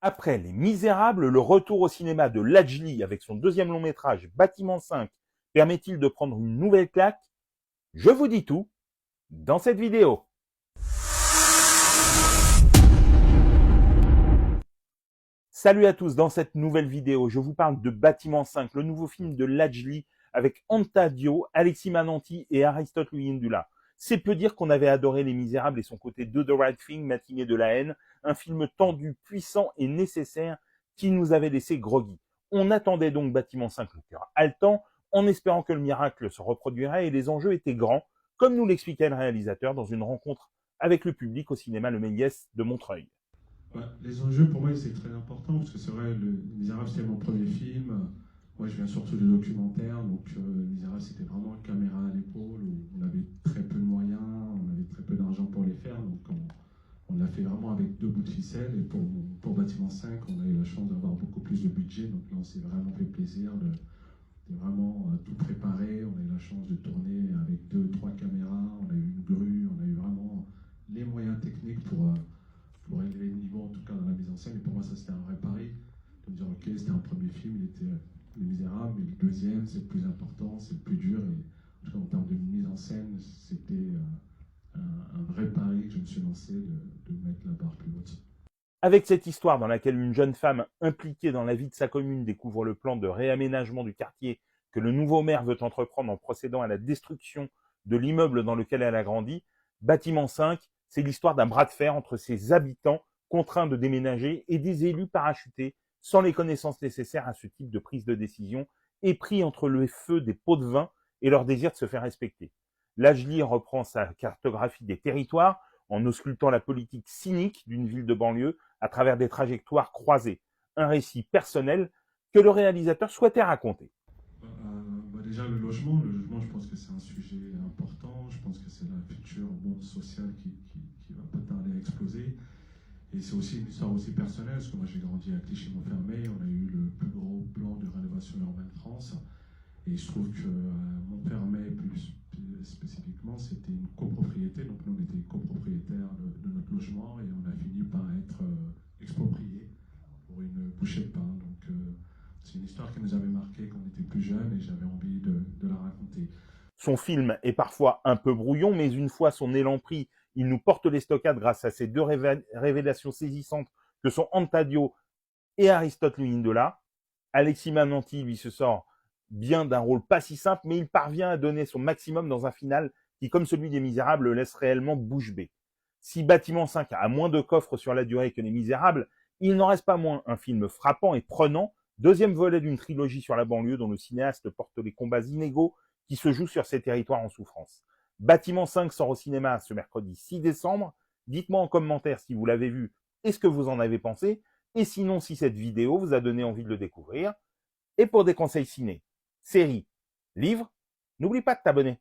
Après Les Misérables, le retour au cinéma de Lajli avec son deuxième long métrage Bâtiment 5 permet-il de prendre une nouvelle claque? Je vous dis tout dans cette vidéo. Salut à tous, dans cette nouvelle vidéo, je vous parle de Bâtiment 5, le nouveau film de Lajli avec Anta Diop, Alexis Mananti et Aristote Luyendula. C'est peu dire qu'on avait adoré Les Misérables et son côté Do the Right Thing, matinée de la haine, un film tendu, puissant et nécessaire qui nous avait laissé groggy. On attendait donc Bâtiment 5 le cœur haletant, en espérant que le miracle se reproduirait et les enjeux étaient grands, comme nous l'expliquait le réalisateur dans une rencontre avec le public au cinéma Le Méliès de Montreuil. Ouais, les enjeux, pour moi, c'est très important, parce que c'est vrai, Les Misérables, c'était mon premier film. Moi, je viens surtout de documentaire, donc Les Misérables, c'était vraiment caméra à l'épaule, où on avait très peu de moyens, on avait très peu d'argent pour les faire, donc on l'a fait vraiment avec deux bouts de ficelle. Et pour Bâtiment 5, on a eu la chance d'avoir beaucoup plus de budget, donc là, on s'est vraiment fait plaisir de vraiment tout préparer. On a eu la chance de tourner avec deux, trois caméras, on a eu une grue, on a eu vraiment les moyens techniques pour élever le niveau, en tout cas dans la mise en scène. Et pour moi, ça c'était un vrai pari. De me dire, ok, c'était un premier film, il était Les Misérables, mais le deuxième, c'est le plus important, c'est le plus dur. Et en tout cas, en termes de mise en scène, c'était un vrai pari que je me suis lancé de mettre la barre plus haute. Avec cette histoire dans laquelle une jeune femme impliquée dans la vie de sa commune découvre le plan de réaménagement du quartier que le nouveau maire veut entreprendre en procédant à la destruction de l'immeuble dans lequel elle a grandi, Bâtiment 5, c'est l'histoire d'un bras de fer entre ses habitants contraints de déménager et des élus parachutés sans les connaissances nécessaires à ce type de prise de décision et pris entre le feu des pots de vin et leur désir de se faire respecter. Lajli reprend sa cartographie des territoires en auscultant la politique cynique d'une ville de banlieue à travers des trajectoires croisées. Un récit personnel que le réalisateur souhaitait raconter. Déjà, le logement, je pense que c'est un sujet important. Je pense que c'est la future bombe sociale qui va pas tarder à exploser. Et c'est aussi une histoire aussi personnelle, parce que moi j'ai grandi à Clichy-Montfermeil, on a eu le plus gros plan de rénovation urbaine de France. Et je trouve que Montfermeil, plus spécifiquement, c'était une copropriété. Donc nous, on était copropriétaires de notre logement et on a fini par être expropriés pour une bouchée de pain. Donc c'est une histoire qui nous avait marqué quand on était plus jeunes et j'avais envie de la raconter. Son film est parfois un peu brouillon, mais une fois son élan pris, il nous porte l'estocade grâce à ces deux révélations saisissantes que sont Anta Diop et Aristote Luyendula. Alexis Mananti, lui, se sort bien d'un rôle pas si simple, mais il parvient à donner son maximum dans un final qui, comme celui des Misérables, le laisse réellement bouche bée. Si Bâtiment 5 a moins de coffres sur la durée que Les Misérables, il n'en reste pas moins un film frappant et prenant, deuxième volet d'une trilogie sur la banlieue dont le cinéaste porte les combats inégaux qui se jouent sur ces territoires en souffrance. Bâtiment 5 sort au cinéma ce mercredi 6 décembre. Dites-moi en commentaire si vous l'avez vu et ce que vous en avez pensé. Et sinon, si cette vidéo vous a donné envie de le découvrir. Et pour des conseils ciné, séries, livres, n'oublie pas de t'abonner.